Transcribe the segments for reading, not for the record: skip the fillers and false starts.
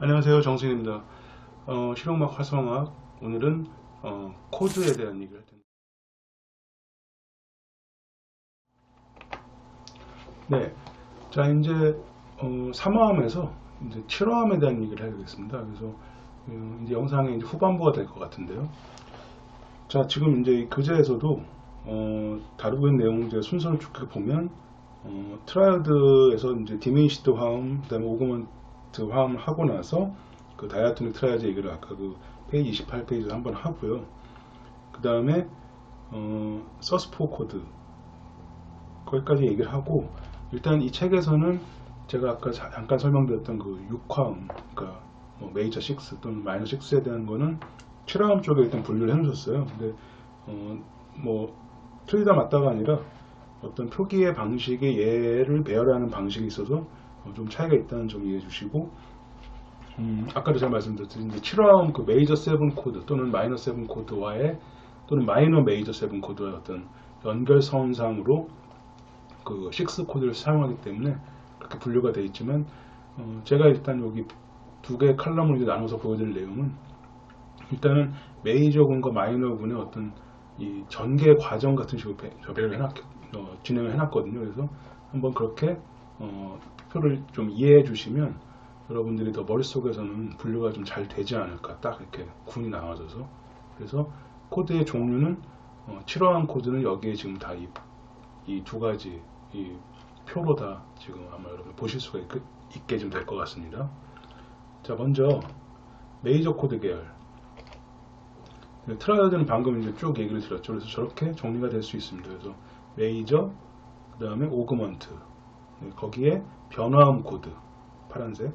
안녕하세요, 정승입니다. 실용음악 활성화학, 오늘은 코드에 대한 얘기를 할 텐데, 네, 자 이제 3화음에서 이제 7화음에 대한 얘기를 해야겠습니다. 그래서 이제 영상의 이제 후반부가 될 것 같은데요. 자, 지금 이제 이 교재에서도 다루고 있는 내용들 순서를 쭉 보면 트라이어드에서 이제 디미니시드 화음, 그다음에 오그먼트 화음을 하고 나서 그 다이아토닉 트라이어드 얘기를 아까 그 페이지 28페이지에서 한번 하고요. 그 다음에 서스포 코드 거기까지 얘기를 하고, 일단 이 책에서는 제가 아까 잠깐 설명드렸던 그 6화음, 그러니까 뭐 메이저 6 또는 마이너 6에 대한 거는 7화음 쪽에 일단 분류를 해놓으셨어요. 근데 뭐 틀리다 맞다가 아니라 어떤 표기의 방식의 예를 배열하는 방식이 있어서 좀 차이가 있다는 점 이해해 주시고, 아까도 제가 말씀드렸듯이 7화음 그 메이저 7 코드 또는 마이너 7 코드와의 또는 마이너 메이저 7 코드와의 어떤 연결선상으로 그 6 코드를 사용하기 때문에 그렇게 분류가 되어 있지만, 제가 일단 여기 두 개의 칼럼으로 이제 나눠서 보여드릴 내용은, 일단은 메이저군과 마이너군의 어떤 이 전개 과정 같은 식으로 진행을 해놨거든요. 그래서 한번 그렇게 표를 좀 이해해 주시면 여러분들이 더 머릿속에서는 분류가 좀 잘 되지 않을까, 딱 이렇게 군이 나눠져서. 그래서 코드의 종류는 7화음 코드는 여기에 지금 다 이 두 가지 이 표로 다 지금 아마 여러분 보실 수가 있게 좀 될 것 같습니다. 자, 먼저 메이저 코드 계열. 트라이어드는 방금 이제 쭉 얘기를 드렸죠. 그래서 저렇게 정리가 될 수 있습니다. 그래서 메이저, 그 다음에 오그먼트, 거기에 변화음 코드, 파란색.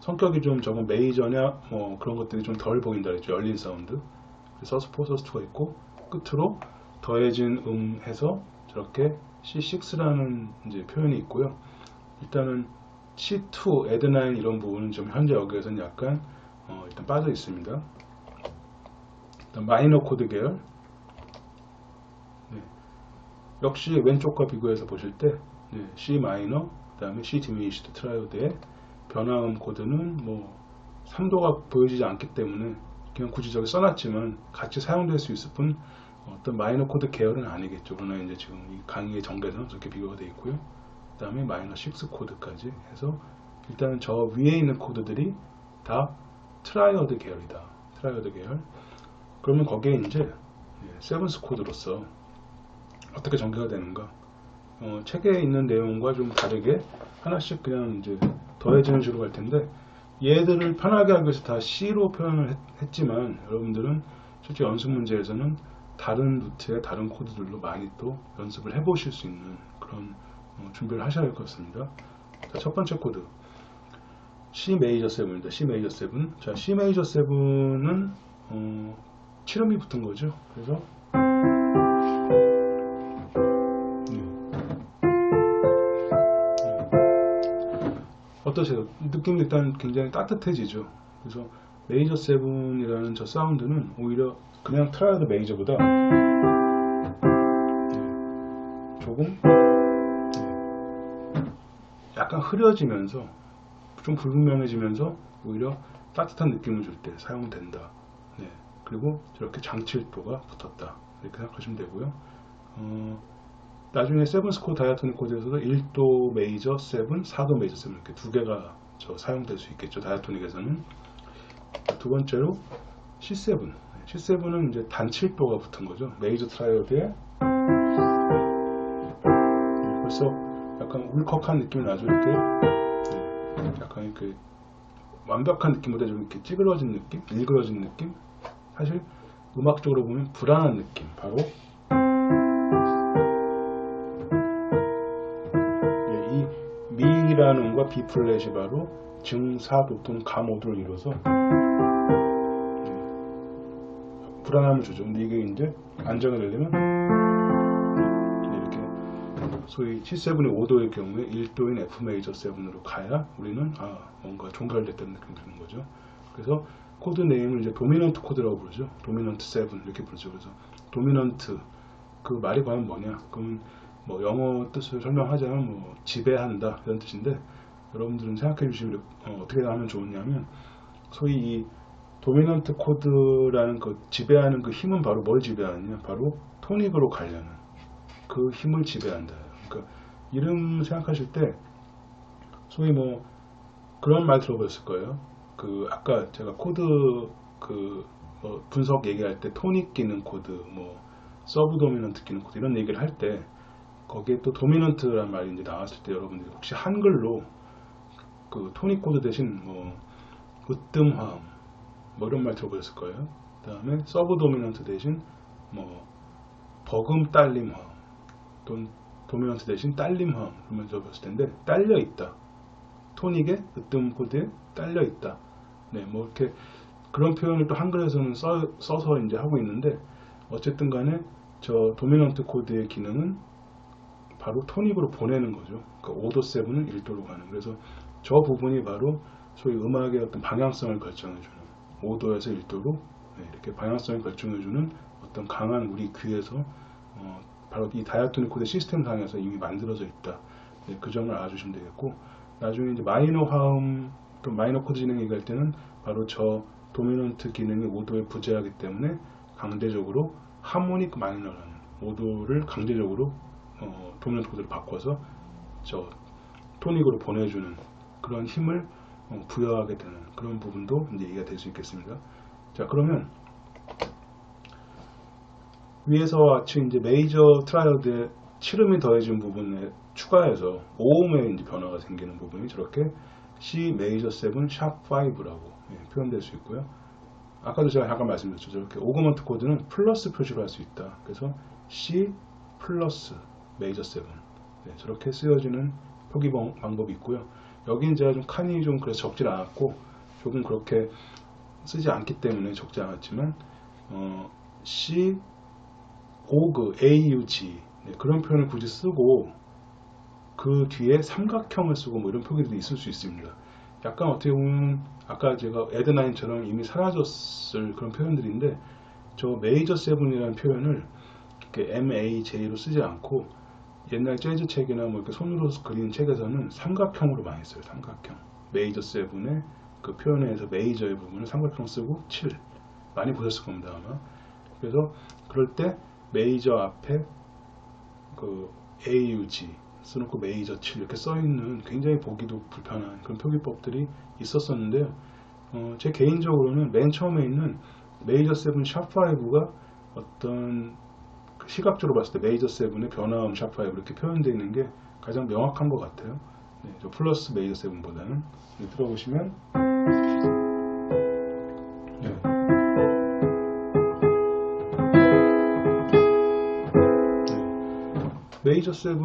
성격이 좀 저건 메이저냐 뭐 그런 것들이 좀 덜 보인다 그랬죠. 열린 사운드. 서스4, 서스2가 있고, 끝으로 더해진 해서 저렇게 C6라는 이제 표현이 있고요. 일단은 C2, 에드나인 이런 부분은 좀 현재 여기에서는 약간 일단 빠져 있습니다. 일단 마이너 코드 계열. 네. 역시 왼쪽과 비교해서 보실 때 C 마이너, 그 다음에 C 디미니시드 트라이오드의 변화음 코드는 뭐 3도가 보여지지 않기 때문에 그냥 굳이 저기 써놨지만 같이 사용될 수 있을 뿐 어떤 마이너 코드 계열은 아니겠죠. 그러나 이제 지금 이 강의의 전개에서는 저렇게 비교가 되어 있고요. 그 다음에 마이너 6 코드까지 해서 일단은 저 위에 있는 코드들이 다 트라이어드 계열이다. 트라이어드 계열. 그러면 거기에 이제 세븐스 코드로서 어떻게 전개가 되는가? 책에 있는 내용과 좀 다르게 하나씩 그냥 이제 더해지는 식으로 갈 텐데, 얘들을 편하게 하기 위해서 다 C로 표현을 했지만 여러분들은 실제 연습 문제에서는 다른 루트의 다른 코드들로 많이 또 연습을 해보실 수 있는 그런 준비를 하셔야 할 것 같습니다. 자, 첫 번째 코드 C 메이저 7입니다. C 메이저 7. 자, C 메이저 7은 7음이 붙은 거죠. 그래서 어떠세요? 느낌이 일단 굉장히 따뜻해지죠. 그래서 메이저 7이라는 저 사운드는 오히려 그냥 트라이어드 메이저보다 조금 약간 흐려지면서 좀 불분명해지면서 오히려 따뜻한 느낌을 줄 때 사용된다. 그리고 저렇게 장칠도가 붙었다. 이렇게 생각하시면 되고요. 나중에 세븐스코 다이아토닉 코드에서도 1도 메이저 7, 4도 메이저 7 이렇게 두 개가 사용될 수 있겠죠. 다이아토닉에서는. 두 번째로 C7. C7은 이제 단칠도가 붙은 거죠. 메이저 트라이어드에 벌써 약간 울컥한 느낌이 나죠. 이렇게 약간 이렇게 완벽한 느낌보다 좀 이렇게 찌그러진 느낌, 일그러진 느낌. 사실 음악적으로 보면 불안한 느낌. 바로 이 미라는 음과 B 플랫이 바로 증4도 또는 가5도를 이뤄서 불안함을 주죠. 근데 이게 이제 안정이 되려면 이렇게 소위 C7이 5도의 경우에 1도인 F 메이저 7으로 가야 우리는 뭔가 종결됐다는 느낌이 드는 거죠. 그래서 코드 네임을 이제 도미넌트 코드라고 부르죠. 도미넌트 7 이렇게 부르죠. 그래서 도미넌트 그 말이 과연 뭐냐? 그럼 뭐 영어 뜻을 설명하자면 뭐 지배한다 이런 뜻인데, 여러분들은 생각해 주시면 어떻게 하면 좋으냐면 소위 이 도미넌트 코드라는 그 지배하는 그 힘은 바로 뭘 지배하느냐? 바로 토닉으로 가려는 그 힘을 지배한다. 그러니까 이름 생각하실 때 소위 뭐 그런 말 들어보셨을 거예요. 그 아까 제가 코드 뭐 분석 얘기할 때 토닉 기능 코드, 뭐 서브 도미넌트 기능 코드 이런 얘기를 할 때 거기에 또 도미넌트란 말이 이제 나왔을 때 여러분들이 혹시 한글로 그 토닉 코드 대신 뭐 으뜸화음 뭐 이런 말 들어보셨을 거예요. 그 다음에 서브 도미넌트 대신 뭐 버금 딸림화음 또는 도미넌트 대신 딸림화음 그러면 들어봤을 텐데 딸려 있다. 토닉의 으뜸 코드에 딸려 있다. 네, 뭐 이렇게 그런 표현을 또 한글에서는 써서 이제 하고 있는데 어쨌든 간에 저 도미넌트 코드의 기능은 바로 토닉으로 보내는 거죠. 그러니까 5도 7은 1도로 가는. 그래서 저 부분이 바로 소위 음악의 어떤 방향성을 결정해주는 5도에서 1도로 이렇게 방향성을 결정해주는 어떤 강한 우리 귀에서 바로 이 다이아토닉 코드 시스템 상에서 이미 만들어져 있다. 네, 그 점을 알아주시면 되겠고 나중에 이제 마이너 화음 또 마이너 코드 진행 얘기할 때는 바로 저 도미넌트 기능이 5도에 부재하기 때문에 강제적으로 하모닉 마이너라는 5도를 강제적으로 도미넌트 코드를 바꿔서 저 토닉으로 보내주는 그런 힘을 부여하게 되는 그런 부분도 이제 얘기가 될 수 있겠습니다. 자, 그러면 위에서와 같이 이제 메이저 트라이어드에 7음이 더해진 부분에 추가해서 5음의 이제 변화가 생기는 부분이 저렇게 C 메이저 7 샵 5라고 표현될 수 있고요. 아까도 제가 잠깐 말씀드렸죠. 저렇게 오그먼트 코드는 플러스 표시로 할 수 있다. 그래서 C 플러스 메이저 7 저렇게 쓰여지는 표기 방법이 있고요. 여기는 제가 좀 칸이 좀 그래서 적질 않았고 조금 그렇게 쓰지 않기 때문에 적지 않았지만 C 오그 AUG 그런 표현을 굳이 쓰고 그 뒤에 삼각형을 쓰고 뭐 이런 표기들이 있을 수 있습니다. 약간 어떻게 보면 아까 제가 에드나인처럼 이미 사라졌을 그런 표현들인데 저 메이저 7이라는 표현을 이렇게 MAJ로 쓰지 않고 옛날 재즈 책이나 뭐 이렇게 손으로 그리는 책에서는 삼각형으로 많이 써요. 삼각형. 메이저 7의 그 표현에 의해서 메이저의 부분을 삼각형 쓰고 7 많이 보셨을 겁니다 아마. 그래서 그럴 때 메이저 앞에 그 AUG 써놓고 메이저 7 이렇게 써있는 굉장히 보기도 불편한 그런 표기법들이 있었었는데요. 제 개인적으로는 맨 처음에 있는 메이저 7 샵 5가 어떤 시각적으로 봤을 때 메이저 7의 변화음 샵 5 이렇게 표현되어 있는 게 가장 명확한 것 같아요. 네, 저 플러스 메이저 7보다는 들어보시면 네. 메이저 7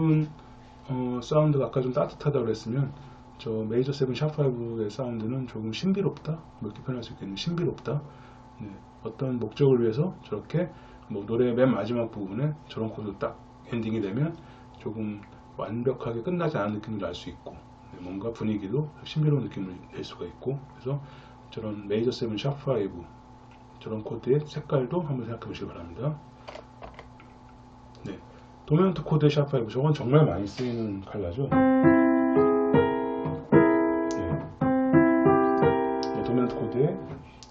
사운드가 아까 좀 따뜻하다고 그랬으면 저 메이저 7 샵 5의 사운드는 조금 신비롭다 뭐 이렇게 표현할 수 있겠네요. 신비롭다. 네, 어떤 목적을 위해서 저렇게 뭐 노래 맨 마지막 부분에 저런 코드 딱 엔딩이 되면 조금 완벽하게 끝나지 않은 느낌을 날 수 있고 네, 뭔가 분위기도 신비로운 느낌을 낼 수가 있고 그래서 저런 메이저 7 샵 5 저런 코드의 색깔도 한번 생각해 보시기 바랍니다. 네, 도미넌트 코드 샵 5 저건 정말 많이 쓰이는 컬러죠. 네, 도미넌트 코드에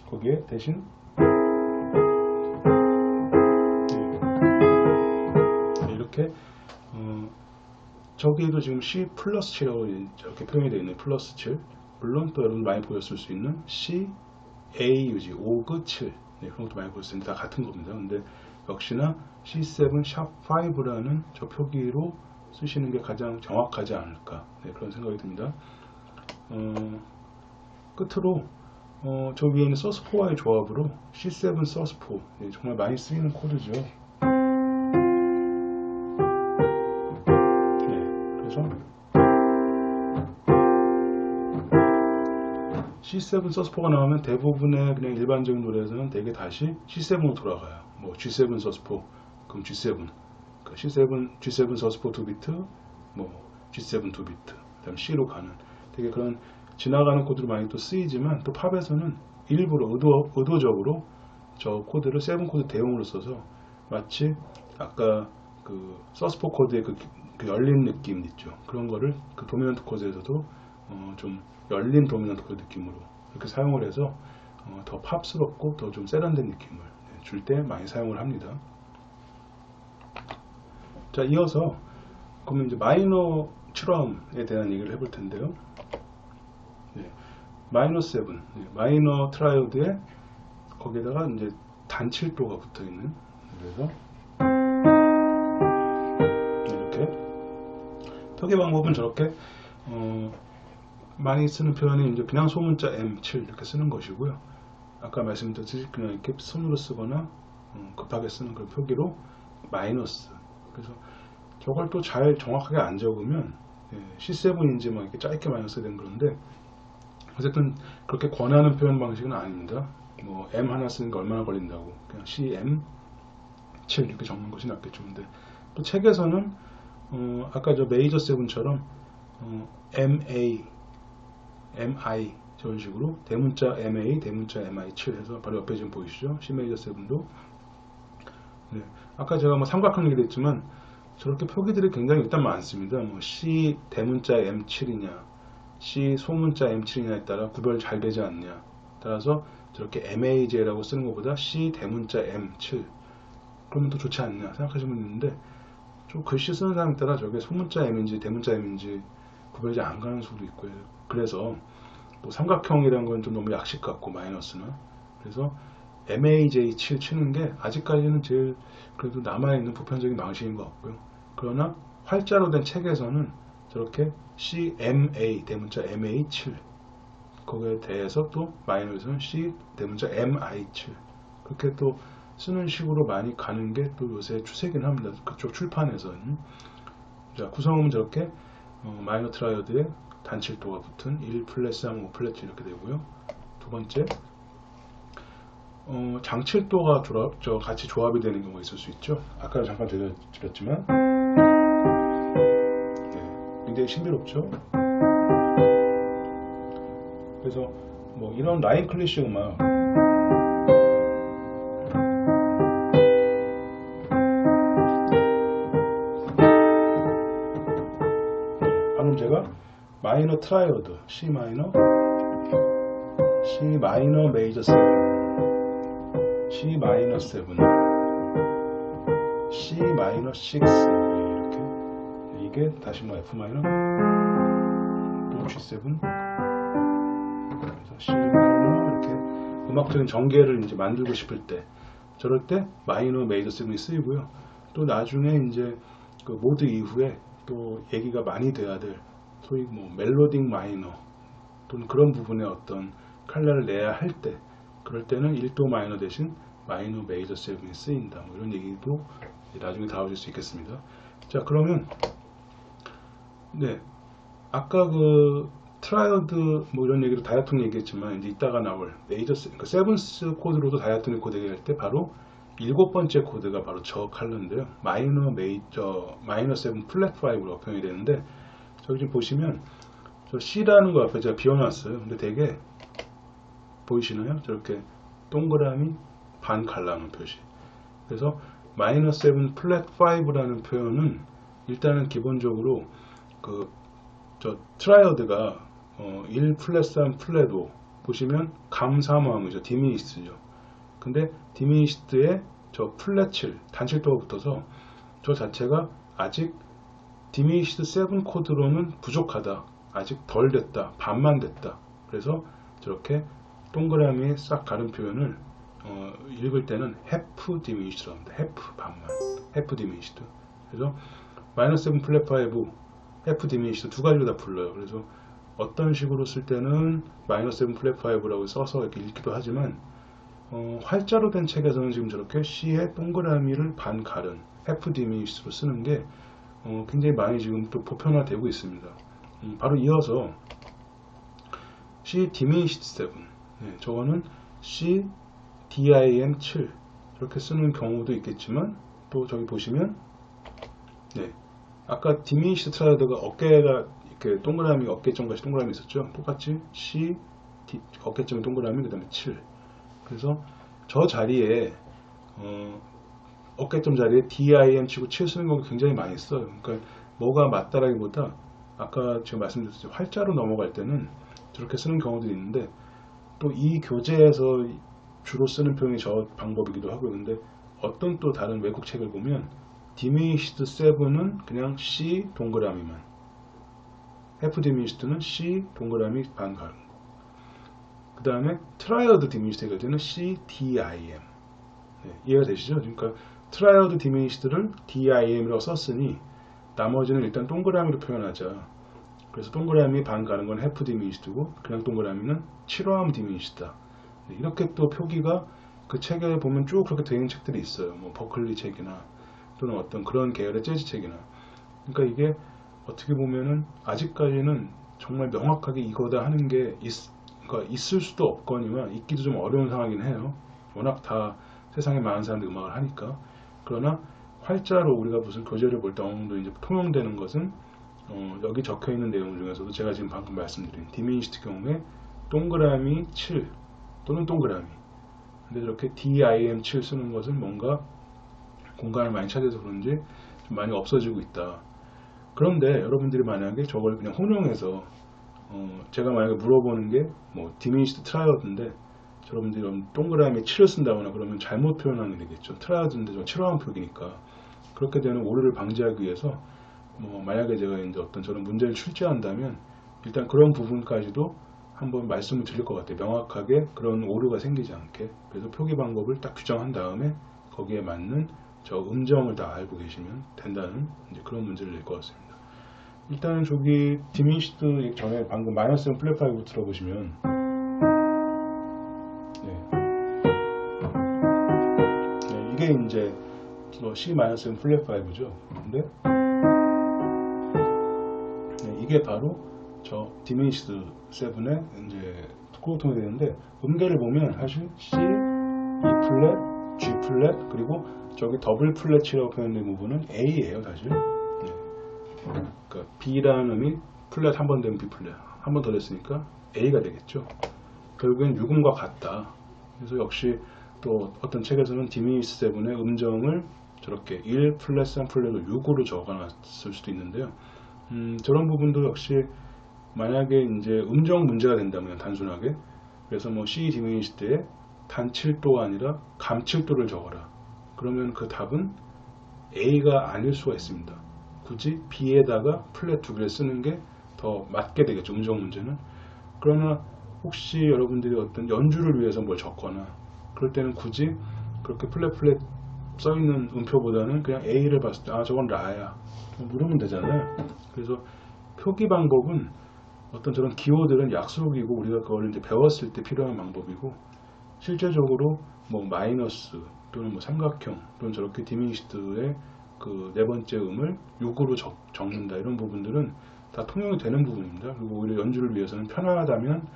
거기에 대신 이렇게 저기에도 지금 C 플러스 7이라고 이렇게 표현이 되어 있는 플러스 7 물론 또 여러분 많이 보셨을 수 있는 C AUG 오그 7 네, 그런 것도 많이 보셨을 텐데 다 같은 겁니다. 근데 역시나 C7 샵 5라는 저 표기로 쓰시는 게 가장 정확하지 않을까 네, 그런 생각이 듭니다. 끝으로 저 위에 있는 서스4와의 조합으로 C7 서스4 네, 정말 많이 쓰이는 코드죠. C7 서스4가 나오면 대부분의 그냥 일반적인 노래에서는 되게 다시 C7으로 돌아가요. 뭐 G7 서스4 그럼 G7 C7 G7 서스4 2비트 뭐 G7 2비트 그다음 C로 가는 되게 그런 지나가는 코드로 많이 또 쓰이지만 또 팝에서는 일부러 의도적으로 저 코드를 7 코드 대용으로 써서 마치 아까 그 서스4 코드의 그 열린 느낌 있죠. 그런 거를 그 도미넌트 코드에서도 좀 열린 도미넌트 코드 느낌으로 이렇게 사용을 해서 더 팝스럽고 더 좀 세련된 느낌을 줄 때 많이 사용을 합니다. 자, 이어서 그러면 이제 마이너 7화음에 대한 얘기를 해볼 텐데요. 마이너 7, 마이너 트라이오드에 거기에다가 이제 단칠도가 붙어 있는, 그래서 이렇게 표기 방법은 저렇게 많이 쓰는 표현이 이제 그냥 소문자 M7 이렇게 쓰는 것이고요. 아까 말씀드렸듯이 그냥 이렇게 손으로 쓰거나 급하게 쓰는 그런 표기로 마이너스. 그래서 저걸 또 잘 정확하게 안 적으면 C7인지 막 이렇게 짧게 마이너스 된 그런데, 어쨌든 그렇게 권하는 표현 방식은 아닙니다. 뭐 M 하나 쓰는 게 얼마나 걸린다고 그냥 CM7 이렇게 적는 것이 낫겠죠. 근데 또 책에서는 아까 저 메이저 7처럼 MA, MI 저런 식으로 대문자 MA, 대문자 MI7 해서 바로 옆에 지금 보이시죠? C 메이저 7도. 아까 제가 뭐 삼각형 얘기했지만 저렇게 표기들이 굉장히 일단 많습니다. 뭐 C 대문자 M7이냐, C 소문자 M7이냐에 따라 구별 잘 되지 않냐. 따라서 저렇게 MAJ라고 쓰는 것보다 C 대문자 M7 그러면 더 좋지 않냐 생각하시는 분 있는데, 좀 글씨 쓰는 사람에 따라 저게 소문자 M인지 대문자 M인지 구별이 안 가는 수도 있고요. 그래서 또 삼각형이라는 건 좀 너무 약식 같고 마이너스는, 그래서 MAJ7 치는 게 아직까지는 제일 그래도 남아있는 보편적인 방식인 것 같고요. 그러나 활자로 된 책에서는 저렇게 CMA 대문자 MA7 거기에 대해서 또 마이너에서는 C 대문자 MI7 그렇게 또 쓰는 식으로 많이 가는 게 또 요새 추세긴 합니다. 그쪽 출판에서는. 자, 구성음은 저렇게 마이너 트라이오드에 단칠도가 붙은 1 플랫 3, 5 플랫 이렇게 되고요. 두 번째, 장칠도가 같이 조합이 되는 경우가 있을 수 있죠. 아까 잠깐 드렸지만 굉장히 신비롭죠. 그래서 뭐 이런 라인 클래식 음악 방금 제가 마이너 트라이오드 C 마이너 메이저 7 C 마이너 7 C 마이너 6 이렇게, 이게 다시 뭐 F 마이너 또 G7 그래서 C 마이너 이렇게 음악적인 전개를 이제 만들고 싶을 때 저럴 때 마이너 메이저 7이 쓰이고요. 또 나중에 이제 그 모드 이후에 또 얘기가 많이 돼야 될 소위 뭐 멜로딕 마이너 또는 그런 부분에 어떤 칼라를 내야 할 때, 그럴 때는 1도 마이너 대신 마이너 메이저 7이 쓰인다. 뭐 이런 얘기도 나중에 다뤄질 수 있겠습니다. 자, 그러면 아까 그 트라이오드 뭐 이런 얘기로 다이아톤 얘기했지만 이제 이따가 나올 메이저 그러니까 세븐스 코드로도 다이아톤 코드 얘기할 때 바로 7번째 코드가 바로 저 컬러인데요. 마이너 7 플랫 5로 표현이 되는데, 저기 지금 보시면 저 C라는 거 앞에 제가 비워놨어요. 근데 되게 보이시나요? 저렇게 동그라미 반 갈라놓은 표시. 그래서 마이너 7 플랫 5라는 표현은 일단은 기본적으로 저 트라이오드가 1 플랫 3 플랫 5 보시면 감사모음이죠. 디미니스트죠. 근데 디미니스트에 저 플랫 7 단칠도가 붙어서 저 자체가 아직 디미니스트 7 코드로는 부족하다. 아직 덜 됐다. 반만 됐다. 그래서 저렇게 동그라미에 싹 가른 표현을 읽을 때는 half diminished 합니다. half 반만, half diminished. 그래서 마이너 7 플랫 5, half diminished 두 가지로 다 불러요. 그래서 어떤 식으로 쓸 때는 마이너 7 플랫 5라고 써서 이렇게 읽기도 하지만 활자로 된 책에서는 지금 저렇게 C의 동그라미를 반 가른 half diminished로 쓰는 게 굉장히 많이 지금 또 보편화되고 있습니다. 바로 이어서 C diminished 7, 저거는 C DIM7 이렇게 쓰는 경우도 있겠지만, 또 저기 보시면 아까 diminished 트라이오드가 어깨가 이렇게 동그라미 어깨점까지 동그라미 있었죠. 똑같이 C 어깨점에 동그라미 그 다음에 7. 그래서 저 자리에 어깨점 자리에 DIM 치고 7 쓰는 경우 굉장히 많이 써요. 그러니까 뭐가 맞다라기보다 아까 제가 말씀드렸죠. 활자로 넘어갈 때는 저렇게 쓰는 경우도 있는데, 또 이 교재에서 주로 쓰는 표현이 저 방법이기도 하고요. 근데 어떤 또 다른 외국 책을 보면 diminished 7은 그냥 C 동그라미만, half diminished는 C 동그라미 반 가른 거. 그 다음에 triad diminished가 되는 C DIM. 네, 이해가 되시죠? 그러니까 triad diminished를 DIM이라고 썼으니 나머지는 일단 동그라미로 표현하자. 그래서 동그라미 반 가는 건 half diminished고 그냥 동그라미는 7화함 diminished다. 네, 이렇게 또 표기가 그 책에 보면 쭉 그렇게 되어 있는 책들이 있어요. 뭐 버클리 책이나 또는 어떤 그런 계열의 재즈 책이나. 그러니까 이게 어떻게 보면은 아직까지는 정말 명확하게 이거다 하는 게 그러니까 있을 수도 없거니와 있기도 좀 어려운 상황이긴 해요. 워낙 다 세상에 많은 사람들이 음악을 하니까. 그러나 활자로 우리가 무슨 교재를 볼 때 어느 정도 이제 통용되는 것은 여기 적혀 있는 내용 중에서도 제가 지금 방금 말씀드린 diminished 경우에 동그라미 7 또는 동그라미. 근데 이렇게 DIM7 쓰는 것은 뭔가 공간을 많이 차지해서 그런지 좀 많이 없어지고 있다. 그런데 여러분들이 만약에 저걸 그냥 혼용해서 제가 만약에 물어보는 게 뭐 diminished triad인데 여러분들이 동그라미 7을 쓴다거나 그러면 잘못 표현하는 게 되겠죠. triad인데 좀 7화함 표기니까 그렇게 되는 오류를 방지하기 위해서 뭐 만약에 제가 이제 어떤 저런 문제를 출제한다면 일단 그런 부분까지도 한번 말씀을 드릴 것 같아요. 명확하게 그런 오류가 생기지 않게. 그래서 표기 방법을 딱 규정한 다음에 거기에 맞는 저 음정을 다 알고 계시면 된다는 이제 그런 문제를 낼 것 같습니다. 일단은 저기 diminished 전에 방금 마이너스 플랫 5 들어보시면 네, 이게 이제 C 마이너스 플랫 5죠. 근데 네, 이게 바로 저 diminished 7의 이제 코드톤이 되는데 음계를 보면 사실 C, E 플랫, G 플랫 그리고 저기 더블 플랫이라고 표현된 부분은 A예요 사실. 네. 그러니까 B라는 음이 플랫 한 번 되면 B 플랫 한 번 더 됐으니까 A가 되겠죠. 결국엔 유금과 같다. 그래서 역시 또 어떤 책에서는 diminished 7의 음정을 저렇게 1 플랫 3 플랫을 6으로 적어놨을 수도 있는데요. 저런 부분도 역시 만약에 이제 음정 문제가 된다면 단순하게 그래서 뭐 C diminished 단 7도가 아니라 감 7도를 적어라. 그러면 그 답은 A가 아닐 수가 있습니다. 굳이 B에다가 플랫 두 개를 쓰는 게 더 맞게 되겠죠. 음정 문제는. 그러나 혹시 여러분들이 어떤 연주를 위해서 뭘 적거나 그럴 때는 굳이 그렇게 플랫 써있는 음표보다는 그냥 A를 봤을 때 아 저건 라야 물으면 되잖아요. 그래서 표기 방법은 어떤 저런 기호들은 약속이고 우리가 그걸 이제 배웠을 때 필요한 방법이고 실제적으로 뭐 마이너스 또는 뭐 삼각형 또는 저렇게 디미니시드의 그 네 번째 음을 6으로 적는다 이런 부분들은 다 통용이 되는 부분입니다. 그리고 오히려 연주를 위해서는 편하다면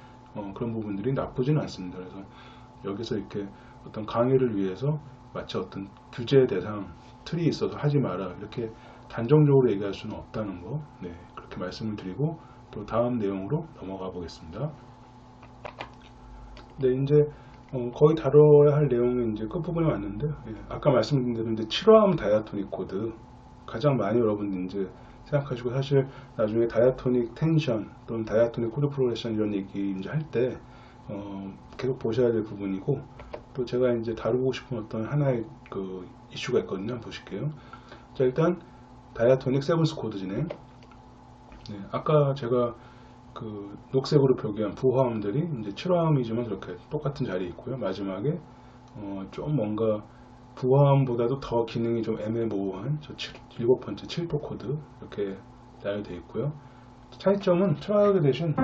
그런 부분들이 나쁘지는 않습니다. 그래서 여기서 이렇게 어떤 강의를 위해서 마치 어떤 규제 대상 틀이 있어서 하지 마라 이렇게 단정적으로 얘기할 수는 없다는 거 네, 그렇게 말씀을 드리고 또 다음 내용으로 넘어가 보겠습니다. 네, 이제 거의 다뤄야 할 내용은 이제 끝부분에 왔는데 예, 아까 말씀드린 대로 이제 7화음 다이아토닉 코드 가장 많이 여러분들 이제 생각하시고 사실 나중에 다이아토닉 텐션 또는 다이아토닉 코드 프로그레션 이런 얘기 이제 할 때 계속 보셔야 될 부분이고 또 제가 이제 다루고 싶은 어떤 하나의 그 이슈가 있거든요. 한번 보실게요. 자, 일단 다이아토닉 세븐스 코드 진행. 네, 아까 제가 그 녹색으로 표기한 부화음들이 이제 7화음이지만 이렇게 똑같은 자리에 있고요. 마지막에 좀 뭔가 부화음보다도 더 기능이 좀 애매모호한 저 7번째 7도 코드 이렇게 나열되어 있고요. 차이점은 트라이어드 대신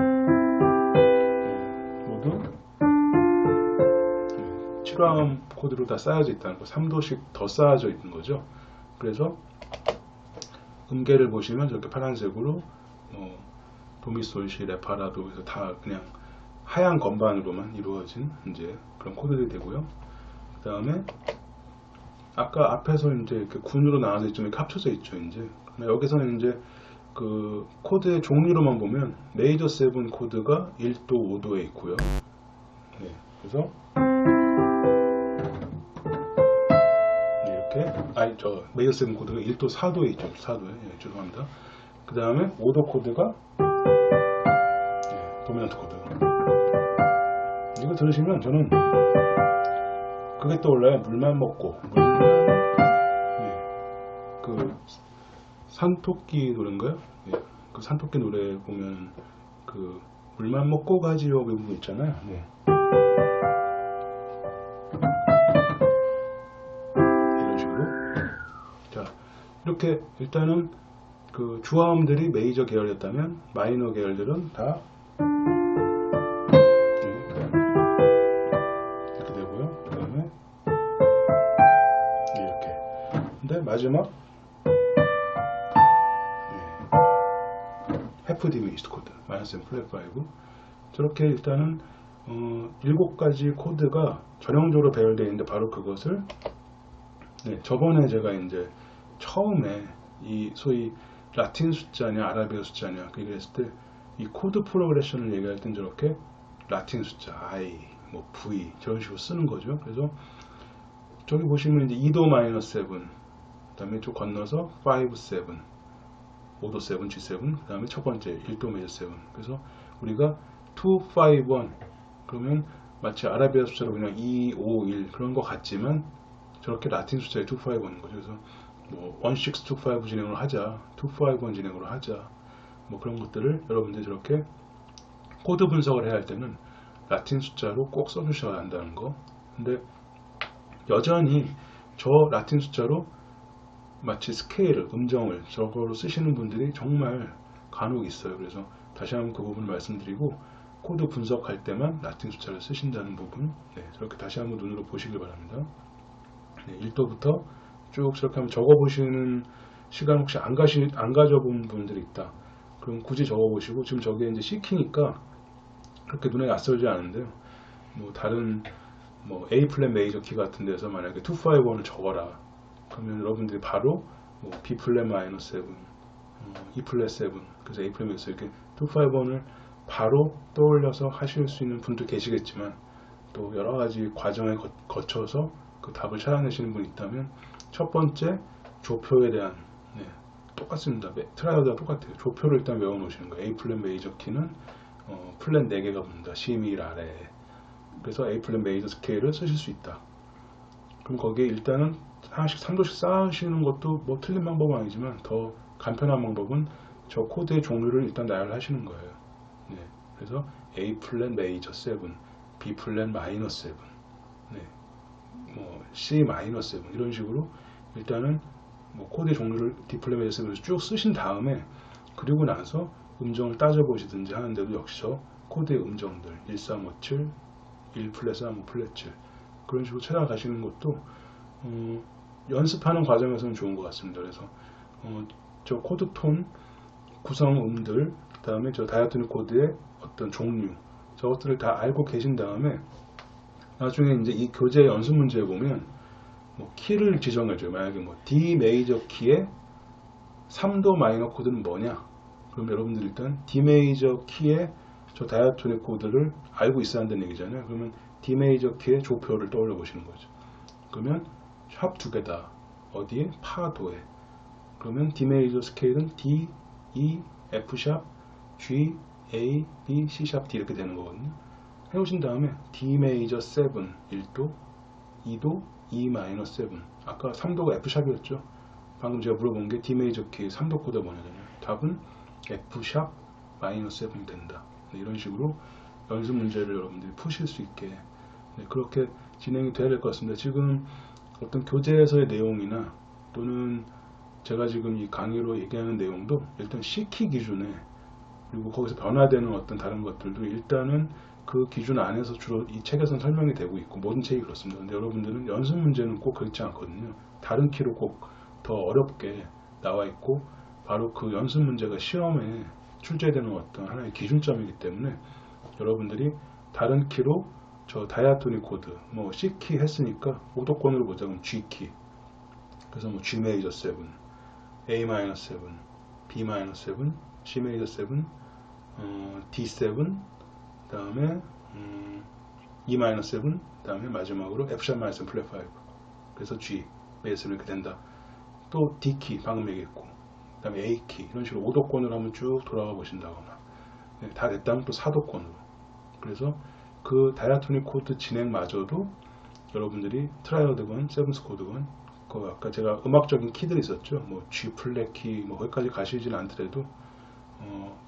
모두 7화음 코드로 다 쌓여져 있다는 거, 3도씩 더 쌓여져 있는 거죠. 그래서 음계를 보시면 저렇게 파란색으로 도미솔시, 레파라도 그래서 다 그냥 하얀 건반으로만 이루어진 이제 그런 코드들이 되고요. 그 다음에 아까 앞에서 이제 이렇게 군으로 나눠져 있죠. 이렇게 합쳐져 있죠. 이제 여기서는 이제 그 코드의 종류로만 보면 메이저 7 코드가 1도, 5도에 있고요. 네, 그래서 이렇게 저 메이저 7 코드가 1도, 4도에 있죠. 4도에 예, 죄송합니다. 그 다음에 5도 코드가 도미넌트 코드. 이거 들으시면 저는 그게 떠올라요. 물만 먹고. 그 산토끼 노래인가요? 예. 그 산토끼 노래 보면 그 물만 먹고 가지요 그 부분 있잖아요. 네. 이런 식으로. 자, 이렇게 일단은 그 주화음들이 메이저 계열이었다면 마이너 계열들은 다 이렇게 되고요. 그 다음에 이렇게. 근데 마지막 F diminished 코드 마이너스 M 플랫 5 저렇게 일단은 7가지 코드가 전형적으로 배열되어 있는데 바로 그것을 저번에 제가 이제 처음에 이 소위 라틴 숫자냐 아라비아 숫자냐 그 얘기를 했을 때 이 코드 프로그레션을 얘기할 땐 저렇게 라틴 숫자 I 뭐 V 저런 식으로 쓰는 거죠. 그래서 저기 보시면 이제 2도 마이너스 7 그 다음에 좀 건너서 5, 7 5도 7, G7 그 다음에 첫 번째 1도 메이저 7 그래서 우리가 2, 5, 1 그러면 마치 아라비아 숫자로 그냥 2, 5, 1 그런 것 같지만 저렇게 라틴 숫자에 2, 5, 1인 거죠. 그래서 뭐 16, 2, 5 진행으로 하자 2, 5, 1 진행으로 하자 뭐 그런 것들을 여러분들이 저렇게 코드 분석을 해야 할 때는 라틴 숫자로 꼭 써주셔야 한다는 거. 근데 여전히 저 라틴 숫자로 마치 스케일을, 음정을 저거로 쓰시는 분들이 정말 간혹 있어요. 그래서 다시 한번 그 부분을 말씀드리고 코드 분석할 때만 라틴 숫자를 쓰신다는 부분 저렇게 다시 한번 눈으로 보시길 바랍니다. 1도부터 쭉 저렇게 한번 적어보시는 시간 혹시 안 가져본 분들이 있다. 그럼 굳이 적어보시고 지금 저게 이제 C키니까 그렇게 눈에 낯설지 않은데요. 뭐 다른 뭐 A 플랫 메이저 키 같은 데서 만약에 2, 5, 1을 적어라. 그러면 여러분들이 바로 뭐 B 플랫 마이너스 7, E 플랫 7, 그래서 A 플랫 마이너스 이렇게 2, 5, 1을 바로 떠올려서 하실 수 있는 분도 계시겠지만 또 여러 가지 과정에 거쳐서 그 답을 찾아내시는 분이 있다면 첫 번째 조표에 대한 똑같습니다. 트라이어드와 똑같아요. 조표를 일단 외워 놓으시는 거예요. A 플랫 메이저 키는 플랫 4개가 붙는다. C1 아래에. 그래서 A 플랫 메이저 스케일을 쓰실 수 있다. 그럼 거기에 일단은 하나씩 3도씩 쌓으시는 것도 뭐 틀린 방법은 아니지만 더 간편한 방법은 저 코드의 종류를 일단 나열하시는 거예요. 그래서 A 플랫 메이저 7, B 플랫 마이너스 7, 뭐 C 마이너스 7 이런 식으로 일단은 뭐 코드의 종류를 D 플랫 메이저 7에서 쭉 쓰신 다음에 그리고 나서 음정을 따져보시든지 하는데도 역시 저 코드의 음정들 1357, 1 플랫 3, 5 플랫 7 그런 식으로 찾아가시는 것도 연습하는 과정에서는 좋은 것 같습니다. 그래서 저 코드 톤 구성음들 그 다음에 저 다이아토닉 코드의 어떤 종류 저것들을 다 알고 계신 다음에 나중에 이제 이 교재 연습 문제에 보면 뭐 키를 지정해줘요. 만약에 뭐 D 메이저 키의 3도 마이너 코드는 뭐냐? 그럼 여러분들 일단 D 메이저 키의 저 다이아토닉 코드를 알고 있어야 한다는 얘기잖아요. 그러면 D 메이저 키의 조표를 떠올려 보시는 거죠. 그러면 샵 두 개다. 어디에? 파도에. 그러면 D 메이저 스케일은 D, E, F 샵, G, A, B, C 샵, D 이렇게 되는 거거든요. 해오신 다음에 D 메이저 7, 1도, 2도, E 마이너스 7. 아까 3도가 F 샵이었죠. 방금 제가 물어본 게 D 메이저 키 3도 코드가 뭐냐면 답은 F 샵 마이너스 7이 된다. 이런 식으로 연습 문제를 여러분들이 푸실 수 있게 그렇게 진행이 돼야 될 것 같습니다. 지금 어떤 교재에서의 내용이나 또는 제가 지금 이 강의로 얘기하는 내용도 일단 C키 기준에 그리고 거기서 변화되는 어떤 다른 것들도 일단은 그 기준 안에서 주로 이 책에서는 설명이 되고 있고 모든 책이 그렇습니다. 근데 여러분들은 연습 문제는 꼭 그렇지 않거든요. 다른 키로 꼭 더 어렵게 나와 있고 바로 그 연습 문제가 시험에 출제되는 어떤 하나의 기준점이기 때문에 여러분들이 다른 키로 저 다이아토닉 코드 뭐 C키 했으니까 오도권으로 보자 그럼 G키 그래서 뭐 G 메이저 7, A 마이너스 7, B 마이너스 7, C 메이저 7, D7 그 다음에 E 마이너스 7 그 다음에 마지막으로 F 샵 마이너스 플랫 5 그래서 G 메이저 7 이렇게 된다. 또 D키 방금 얘기했고 그 다음에 A키 이런 식으로 5도권으로 한번 쭉 돌아가 보신다거나 다 됐다면 또 4도권으로 그래서 그 다이아토닉 코드 진행마저도 여러분들이 트라이어드건 세븐스 코드건 그 아까 제가 음악적인 키들이 있었죠. 뭐 G 플랫 키, 뭐 거기까지 가시진 않더라도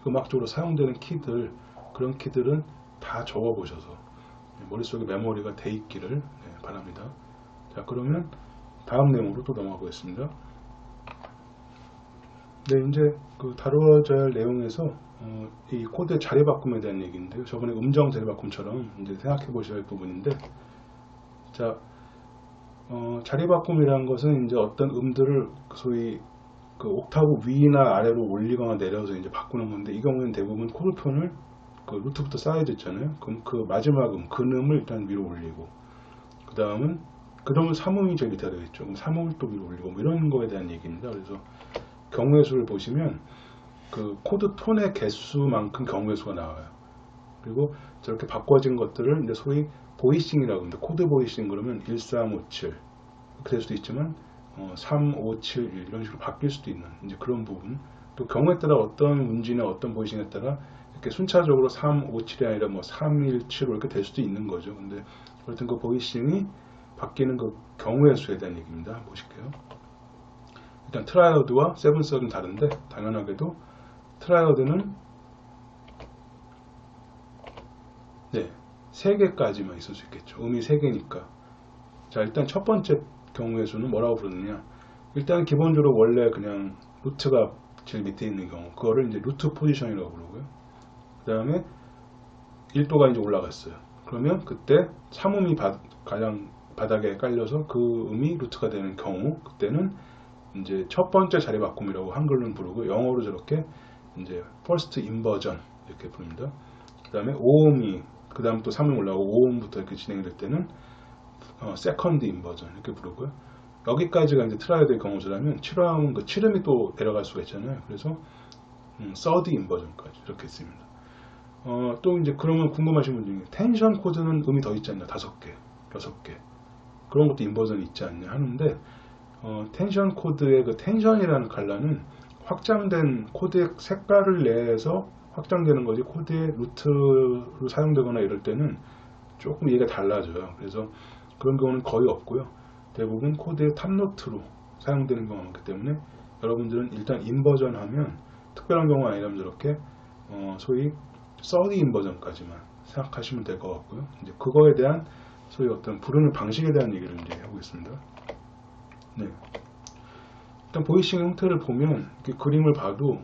음악적으로 사용되는 키들, 그런 키들은 다 적어 보셔서 머릿속에 메모리가 돼 있기를 바랍니다. 자, 그러면 다음 내용으로 또 넘어가 보겠습니다. 네, 이제 그 다루어져야 할 내용에서 이 코드의 자리 바꿈에 대한 얘기인데요. 저번에 음정 자리 바꿈처럼 이제 생각해 보셔야 할 부분인데, 자, 자리 바꿈이라는 것은 이제 어떤 음들을 소위 그 옥타브 위나 아래로 올리거나 내려서 이제 바꾸는 건데, 이 경우에는 대부분 코드톤을 그 루트부터 쌓여져 있잖아요. 그럼 그 마지막 근음을 일단 위로 올리고, 그 다음은 3음이 제일 밑에 되겠죠. 그럼 3음을 또 위로 올리고, 뭐 이런 거에 대한 얘기입니다. 그래서 경우의 수를 보시면 그 코드 톤의 개수만큼 경우의 수가 나와요. 그리고 저렇게 바꿔진 것들을 이제 소위 보이싱이라고 합니다. 코드 보이싱 그러면 1357 이렇게 될 수도 있지만 3571 이런 식으로 바뀔 수도 있는 이제 그런 부분. 또 경우에 따라 어떤 문지나 어떤 보이싱에 따라 이렇게 순차적으로 357이 아니라 뭐 3175 이렇게 될 수도 있는 거죠. 근데 어쨌든 그 보이싱이 바뀌는 그 경우의 수에 대한 얘기입니다. 한번 보실게요. 일단 트라이어드와 세븐스는 다른데, 당연하게도 트라이어드는 3개까지만 있을 수 있겠죠. 음이 3개니까. 자, 일단 첫 번째 경우의 수는 뭐라고 부르느냐. 일단 기본적으로 원래 그냥 루트가 제일 밑에 있는 경우, 그거를 이제 루트 포지션이라고 부르고요. 그 다음에 1도가 이제 올라갔어요. 그러면 그때 3음이 가장 바닥에 깔려서 그 음이 루트가 되는 경우, 그때는 이제 첫 번째 자리 바꿈이라고 한글로는 부르고, 영어로 저렇게 이제 first inversion 이렇게 부릅니다. 그 다음에 5음이 그 다음 또 3음 올라오고 5음부터 이렇게 진행될 때는 second inversion 이렇게 부르고요. 여기까지가 이제 트라이어드의 경우라면 7음은 그 7음이 또 내려갈 수가 있잖아요. 그래서 third inversion까지 이렇게 씁니다. 또 이제 그러면 궁금하신 분 중에 텐션 코드는 음이 더 있지 않냐? 5개, 6개 그런 것도 인버전이 있지 않냐 하는데, 텐션 코드의 그 텐션이라는 컬러는 확장된 코드의 색깔을 내서 확장되는 거지, 코드의 루트로 사용되거나 이럴 때는 조금 얘가 달라져요. 그래서 그런 경우는 거의 없고요. 대부분 코드의 탑노트로 사용되는 경우가 많기 때문에 여러분들은 일단 인버전 하면 특별한 경우가 아니라면 저렇게 소위 서드 인버전까지만 생각하시면 될 것 같고요. 이제 그거에 대한 소위 어떤 부르는 방식에 대한 얘기를 이제 해보겠습니다. 네. 일단 보이싱 형태를 보면 이렇게 그림을 봐도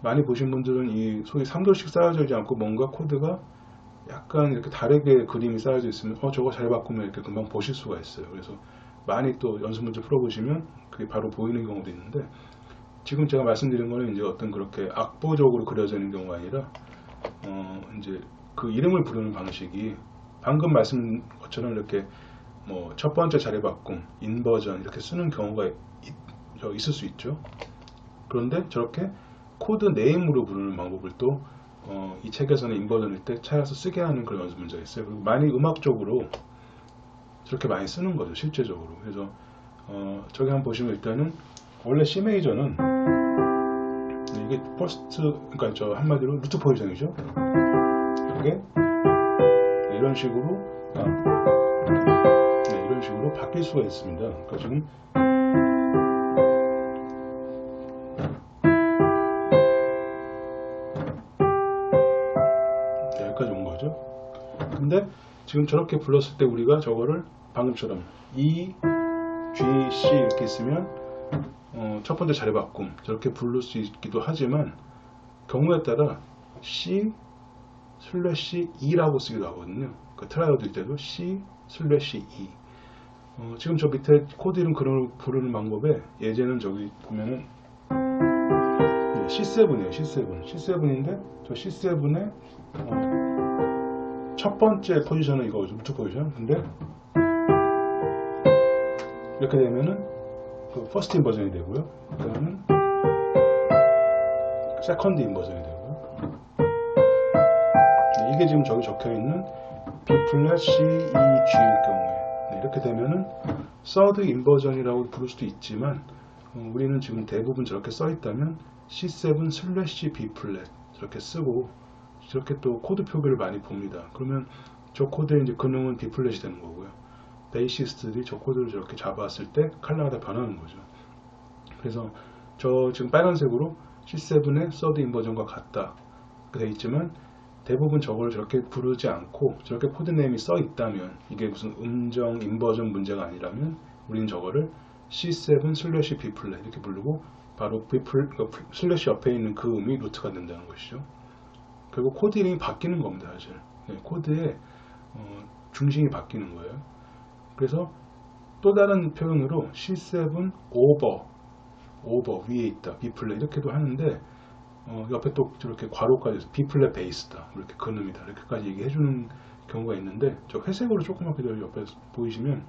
많이 보신 분들은 이 소위 3도씩 쌓여져 있지 않고 뭔가 코드가 약간 이렇게 다르게 그림이 쌓여져 있으면 저거 잘 바꾸면 이렇게 금방 보실 수가 있어요. 그래서 많이 또 연습 문제 풀어보시면 그게 바로 보이는 경우도 있는데, 지금 제가 말씀드린 거는 이제 어떤 그렇게 악보적으로 그려져 있는 경우가 아니라 이제 그 이름을 부르는 방식이 방금 말씀 것처럼 이렇게 뭐 첫 번째 자리 바꿈, 인버전 이렇게 쓰는 경우가 있을 수 있죠. 그런데 저렇게 코드 네임으로 부르는 방법을 또 이 책에서는 인버전일 때 찾아서 쓰게 하는 그런 연습 문제가 있어요. 그리고 많이 음악적으로 저렇게 많이 쓰는 거죠, 실제적으로. 그래서 저기 한번 보시면 일단은 원래 C 메이저는 이게 퍼스트, 그러니까 저 한마디로 루트 포지션이죠. 이게 이런 식으로 이런 식으로 바뀔 수가 있습니다. 그러니까 지금 여기까지 온 거죠. 근데 지금 저렇게 불렀을 때 우리가 저거를 방금처럼 E, G, C 이렇게 있으면 첫 번째 자리 바꿈 저렇게 부를 수 있기도 하지만 경우에 따라 C 슬래시 E라고 쓰기도 하거든요. 그 트라이어드일 때도 C 슬래시 E. 지금 저 밑에 코드 이름 부르는 방법에 예제는 저기 보면은 C7이에요. C7인데 저 C7의 첫 번째 포지션은 이거죠. 루트 포지션. 근데 이렇게 되면은 그 퍼스트 인버전이 되고요. 그다음은 세컨드 인버전이 되고요. 이게 지금 저기 적혀 있는 B 플랫 C, E, G일 경우에 이렇게 되면은 서드 인버전이라고 부를 수도 있지만 우리는 지금 대부분 저렇게 써 있다면 C7 슬래시 B 플랫 저렇게 쓰고 저렇게 또 코드 표기를 많이 봅니다. 그러면 저 코드의 이제 근음은 B 플랫이 되는 거고요. 베이시스트들이 저 코드를 저렇게 잡았을 때 칼라가 다 변하는 거죠. 그래서 저 지금 빨간색으로 C7의 서드 인버전과 같다 되어 있지만 대부분 저걸 저렇게 부르지 않고 저렇게 코드네임이 써 있다면 이게 무슨 음정 인버전 문제가 아니라면 우리는 저거를 C7 슬래시 B 플랫 이렇게 부르고 바로 B 슬래시 옆에 있는 그 음이 루트가 된다는 것이죠. 그리고 코드 이름이 바뀌는 겁니다. 사실 코드의 중심이 바뀌는 거예요. 그래서 또 다른 표현으로 C7 오버 위에 있다 B 플랫 이렇게도 하는데 옆에 또 저렇게 괄호까지 해서 B 플랫 베이스다 이렇게 근음이다 이렇게까지 얘기해주는 경우가 있는데 저 회색으로 조그맣게 옆에 보이시면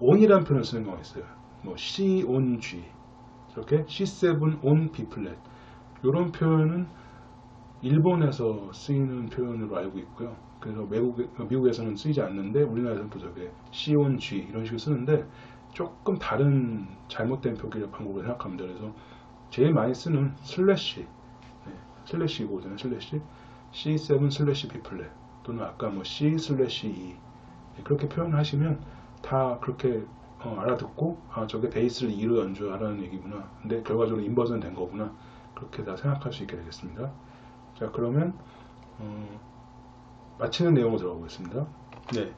on이라는 표현을 쓰는 경우가 있어요. 뭐 C on G 이렇게 C7 on B 플랫 이런 표현은 일본에서 쓰이는 표현으로 알고 있고요. 그래서 미국에서는 쓰이지 않는데 우리나라에서는 또 저게 C on G 이런 식으로 쓰는데 조금 다른 잘못된 표기력 방법으로 생각합니다. 그래서 제일 많이 쓰는 슬래시 슬래시이거든요. 슬래시 C7 슬래시 B 플랫 또는 아까 뭐 C 슬래시 E 그렇게 표현하시면 다 그렇게 알아듣고 저게 베이스를 E로 연주하라는 얘기구나. 근데 결과적으로 인버전 된 거구나. 그렇게 다 생각할 수 있게 되겠습니다. 자 그러면 마치는 내용으로 들어가 보겠습니다. 네,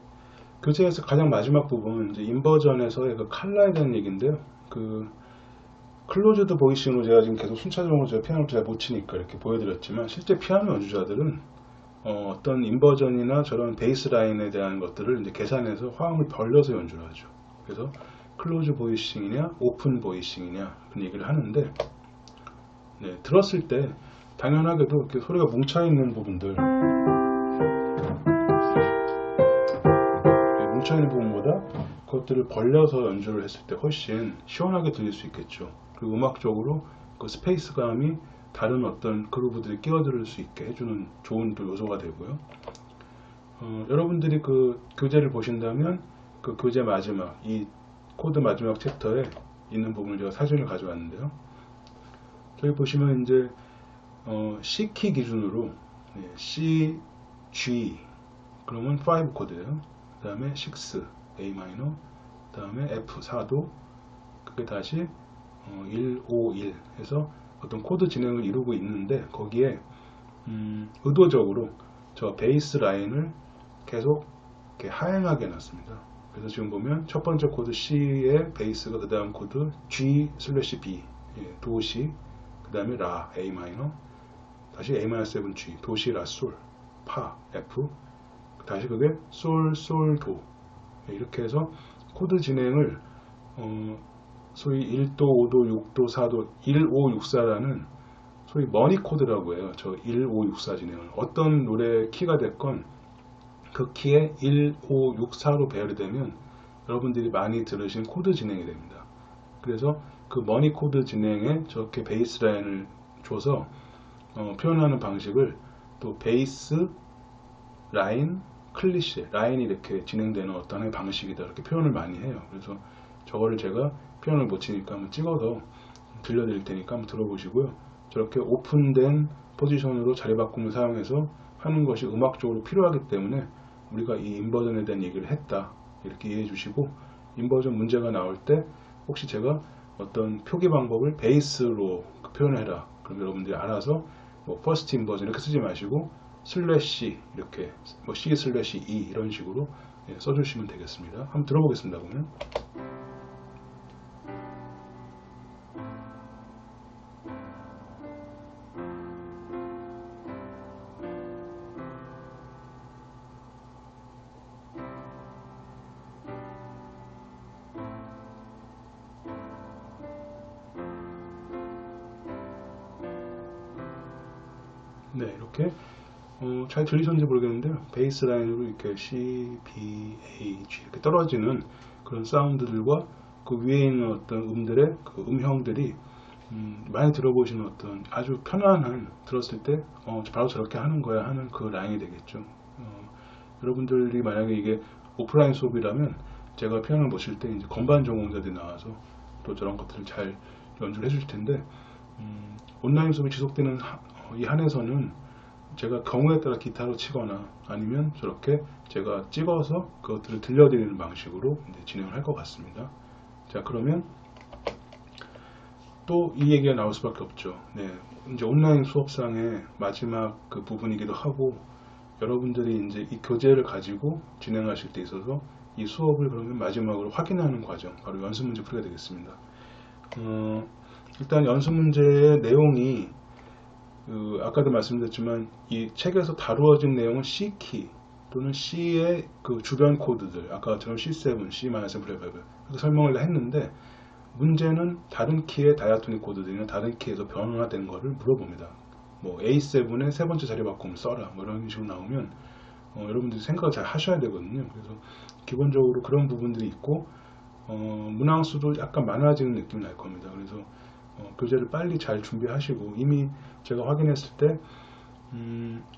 교재에서 가장 마지막 부분 이제 인버전에서의 그 칼라에 대한 얘기인데요. 그 클로즈드 보이싱으로 제가 지금 계속 순차적으로 제가 피아노를 잘 못 치니까 이렇게 보여드렸지만 실제 피아노 연주자들은 어떤 인버전이나 저런 베이스 라인에 대한 것들을 이제 계산해서 화음을 벌려서 연주를 하죠. 그래서 클로즈 보이싱이냐 오픈 보이싱이냐 그런 얘기를 하는데 들었을 때 당연하게도 이렇게 소리가 뭉쳐있는 부분들 뭉쳐있는 부분보다 그것들을 벌려서 연주를 했을 때 훨씬 시원하게 들릴 수 있겠죠. 그리고 음악적으로 그 스페이스감이 다른 어떤 그루브들이 끼어들 수 있게 해주는 좋은 또 요소가 되고요. 여러분들이 그 교재를 보신다면 그 교재 마지막 이 코드 마지막 챕터에 있는 부분을 제가 사진을 가져왔는데요. 저기 보시면 이제 C키 기준으로 C, G 그러면 5 코드예요. 그 다음에 6 A 마이너, 그 다음에 F 4도, 그게 다시 1, 5, 1 해서 어떤 코드 진행을 이루고 있는데 거기에 의도적으로 저 베이스 라인을 계속 이렇게 하행하게 해놨습니다. 그래서 지금 보면 첫 번째 코드 C의 베이스가 그 다음 코드 G 슬래시 B 도 C, 그 다음에 라 A 마이너, 다시 A 마이너 7 G 도 C 라 솔 파 F, 다시 그게 솔 솔 도 이렇게 해서 코드 진행을 소위 1도, 5도, 6도, 4도, 1, 5, 6, 4라는 소위 머니 코드라고 해요. 저 1, 5, 6, 4 진행을 어떤 노래 키가 됐건 그 키에 1, 5, 6, 4로 배열이 되면 여러분들이 많이 들으신 코드 진행이 됩니다. 그래서 그 머니 코드 진행에 저렇게 베이스 라인을 줘서 표현하는 방식을 또 베이스 라인 클리셰 라인이 이렇게 진행되는 어떤 방식이다 이렇게 표현을 많이 해요. 그래서 저거를 제가 피아노를 못 치니까 한번 찍어서 들려드릴 테니까 한번 들어보시고요. 저렇게 오픈된 포지션으로 자리 바꿈을 사용해서 하는 것이 음악적으로 필요하기 때문에 우리가 이 인버전에 대한 얘기를 했다 이렇게 이해해 주시고 인버전 문제가 나올 때 혹시 제가 어떤 표기 방법을 베이스로 표현해라 그럼 여러분들이 알아서 뭐 퍼스트 인버전 이렇게 쓰지 마시고 슬래시 이렇게 뭐 C 슬래시 E 이런 식으로 써주시면 되겠습니다. 한번 들어보겠습니다. 그러면 이렇게 잘 들리셨는지 모르겠는데요. 베이스 라인으로 이렇게 C, B, A, G 이렇게 떨어지는 그런 사운드들과 그 위에 있는 어떤 음들의 그 음형들이 많이 들어보시는 어떤 아주 편안한 들었을 때 바로 저렇게 하는 거야 하는 그 라인이 되겠죠. 여러분들이 만약에 이게 오프라인 수업이라면 제가 피아노를 모실 때 이제 건반 전공자들이 나와서 또 저런 것들을 잘 연주를 해줄 텐데 온라인 수업이 지속되는 이 한해서는 제가 경우에 따라 기타로 치거나 아니면 저렇게 제가 찍어서 그것들을 들려드리는 방식으로 이제 진행을 할 것 같습니다. 자, 그러면 또 이 얘기가 나올 수밖에 없죠. 네, 이제 온라인 수업상의 마지막 그 부분이기도 하고, 여러분들이 이제 이 교재를 가지고 진행하실 때 있어서 이 수업을 그러면 마지막으로 확인하는 과정, 바로 연습 문제 풀이가 되겠습니다. 일단 연습 문제의 내용이 아까도 말씀드렸지만 이 책에서 다루어진 내용은 C키 또는 C의 그 주변 코드들, 아까처럼 C7, C-7 플랫5 이렇게 설명을 했는데, 문제는 다른 키의 다이아토닉 코드들이나 다른 키에서 변화된 거를 물어봅니다. 뭐 A7의 세 번째 자리 바꿈을 써라, 뭐 이런 식으로 나오면 여러분들이 생각을 잘 하셔야 되거든요. 그래서 기본적으로 그런 부분들이 있고, 문항수도 약간 많아지는 느낌이 날 겁니다. 그래서 교재를 빨리 잘 준비하시고, 이미 제가 확인했을 때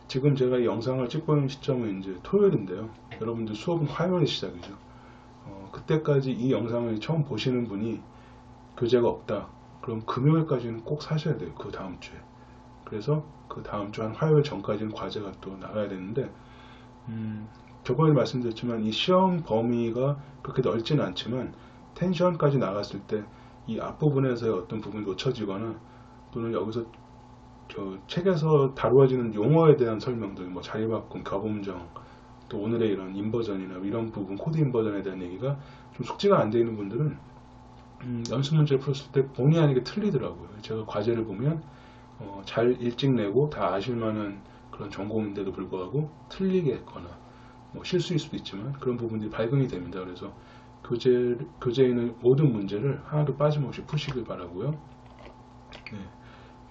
지금 제가 이 영상을 찍고 있는 시점은 이제 토요일인데요. 여러분들 수업은 화요일 시작이죠. 그때까지 이 영상을 처음 보시는 분이 교재가 없다, 그럼 금요일까지는 꼭 사셔야 돼요. 그 다음 주에. 그래서 그 다음 주 한 화요일 전까지는 과제가 또 나가야 되는데, 저번에 말씀드렸지만 이 시험 범위가 그렇게 넓지는 않지만 텐션까지 나갔을 때 이 앞부분에서의 어떤 부분이 놓쳐지거나, 또는 여기서 책에서 다루어지는 용어에 대한 설명들, 뭐 자리바꿈, 가범정, 또 오늘의 이런 인버전이나 이런 부분, 코드 인버전에 대한 얘기가 좀 숙지가 안 되어 있는 분들은 연습 문제를 풀었을 때 본의 아니게 틀리더라고요. 제가 과제를 보면 잘 일찍 내고 다 아실 만한 그런 전공인데도 불구하고 틀리게 했거나, 뭐 실수일 수도 있지만 그런 부분들이 발견이 됩니다. 그래서 교재에 있는 모든 문제를 하나도 빠짐없이 푸시길 바라고요. 네.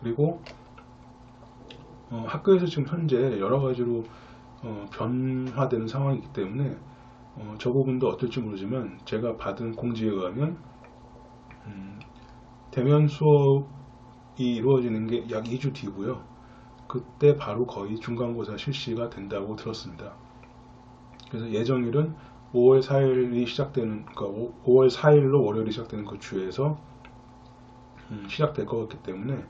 그리고 학교에서 지금 현재 여러 가지로 변화되는 상황이기 때문에 저 부분도 어떨지 모르지만, 제가 받은 공지에 의하면 대면 수업이 이루어지는 게 약 2주 뒤고요. 그때 바로 거의 중간고사 실시가 된다고 들었습니다. 그래서 예정일은 5월 4일이 시작되는, 그러니까 5월 4일로 월요일이 시작되는 그 주에서 시작될 것 같기 때문에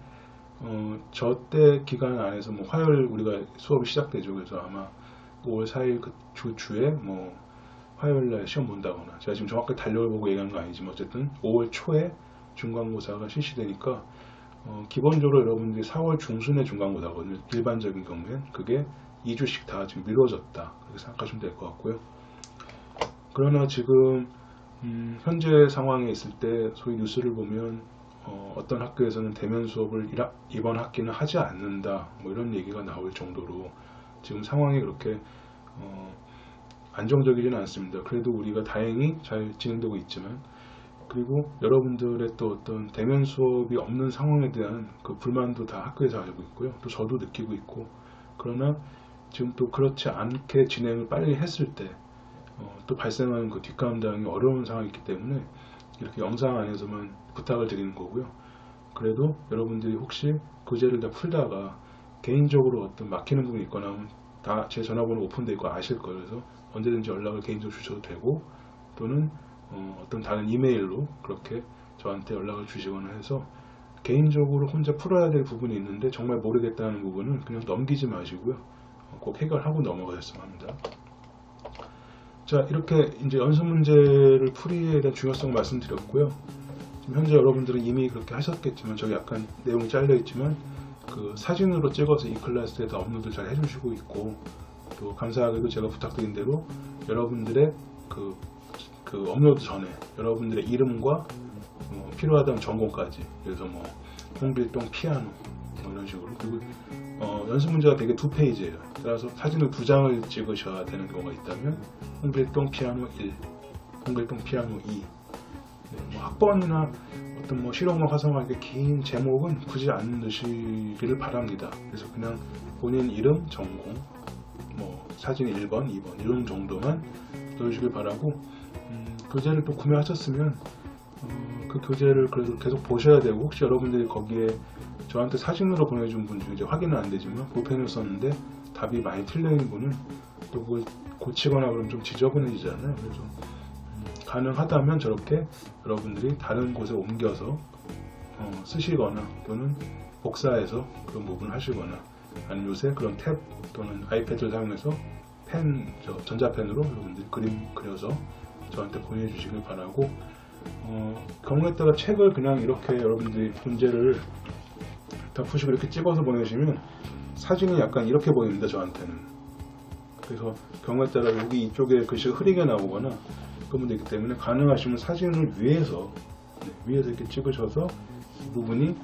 저 때 기간 안에서 뭐 화요일 우리가 수업이 시작되죠. 그래서 아마 5월 4일 그 주에 뭐 화요일날 시험 본다거나, 제가 지금 정확하게 달력을 보고 얘기하는 건 아니지만 어쨌든 5월 초에 중간고사가 실시되니까 기본적으로 여러분들이 4월 중순에 중간고사거든요. 일반적인 경우엔 그게 2주씩 다 지금 미뤄졌다, 그렇게 생각하시면 될 것 같고요. 그러나 지금 현재 상황에 있을 때 소위 뉴스를 보면 어떤 학교에서는 대면 수업을 이번 학기는 하지 않는다, 뭐 이런 얘기가 나올 정도로 지금 상황이 그렇게 안정적이지는 않습니다. 그래도 우리가 다행히 잘 진행되고 있지만, 그리고 여러분들의 또 어떤 대면 수업이 없는 상황에 대한 그 불만도 다 학교에서 알고 있고요. 또 저도 느끼고 있고, 그러나 지금 또 그렇지 않게 진행을 빨리 했을 때 또 발생하는 그 뒷감당이 어려운 상황이기 때문에 이렇게 영상 안에서만 부탁을 드리는 거고요. 그래도 여러분들이 혹시 교재를 다 풀다가 개인적으로 어떤 막히는 부분이 있거나 하면 다 제 전화번호 오픈되어 있고 아실 거예요. 그래서 언제든지 연락을 개인적으로 주셔도 되고, 또는 어떤 다른 이메일로 그렇게 저한테 연락을 주시거나 해서 개인적으로 혼자 풀어야 될 부분이 있는데 정말 모르겠다는 부분은 그냥 넘기지 마시고요. 꼭 해결하고 넘어가셨으면 합니다. 자, 이렇게 이제 연습 문제를 풀이에 대한 중요성을 말씀드렸고요. 지금 현재 여러분들은 이미 그렇게 하셨겠지만, 저기 약간 내용이 잘려 있지만 그 사진으로 찍어서 이 클래스에다 업로드 잘 해주시고 있고, 또 감사하게도 제가 부탁드린 대로 여러분들의 그 업로드 전에 여러분들의 이름과 필요하다면 전공까지, 그래서 뭐 홍길동 피아노 뭐 이런 식으로, 그리고 연습 문제가 되게 2페이지예요. 따라서 사진을 2장을 찍으셔야 되는 경우가 있다면 홍길동 피아노 1, 홍길동 피아노 2, 네, 뭐 학번이나 어떤 뭐 실용음악 화성하게 긴 제목은 굳이 안 넣으시기를 바랍니다. 그래서 그냥 본인 이름, 전공, 뭐 사진 1번, 2번 이런 정도만 넣으시길 바라고, 교재를 또 구매하셨으면 그 교재를 그래도 계속 보셔야 되고, 혹시 여러분들이 거기에 저한테 사진으로 보내준 분 중에 이제 확인은 안 되지만 볼펜을 썼는데 답이 많이 틀려 있는 분은 또 그걸 고치거나 그러면 좀 지저분해지잖아요. 그래서 가능하다면 저렇게 여러분들이 다른 곳에 옮겨서 쓰시거나, 또는 복사해서 그런 부분을 하시거나, 아니면 요새 그런 탭 또는 아이패드를 사용해서 전자펜으로 여러분들이 그림 그려서 저한테 보내주시길 바라고, 경우에 따라 책을 그냥 이렇게 여러분들이 문제를 다 푸시고 이렇게 찍어서 보내시면 사진이 약간 이렇게 보입니다, 저한테는. 그래서 경우에 따라 여기 이쪽에 글씨가 흐리게 나오거나 그런 분도 있기 때문에 가능하시면 사진을 위에서 이렇게 찍으셔서 이 부분이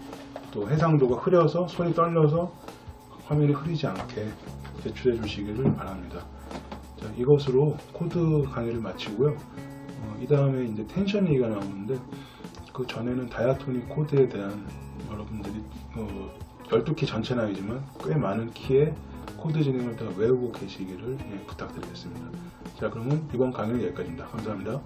또 해상도가 흐려서 손이 떨려서 화면이 흐리지 않게 제출해 주시기를 바랍니다. 자, 이것으로 코드 강의를 마치고요. 이 다음에 이제 텐션 얘기가 나오는데, 그 전에는 다이아토닉 코드에 대한 여러분들이 12키 전체는 아니지만 꽤 많은 키의 코드 진행을 다 외우고 계시기를 부탁드리겠습니다. 자, 그러면 이번 강의는 여기까지입니다. 감사합니다.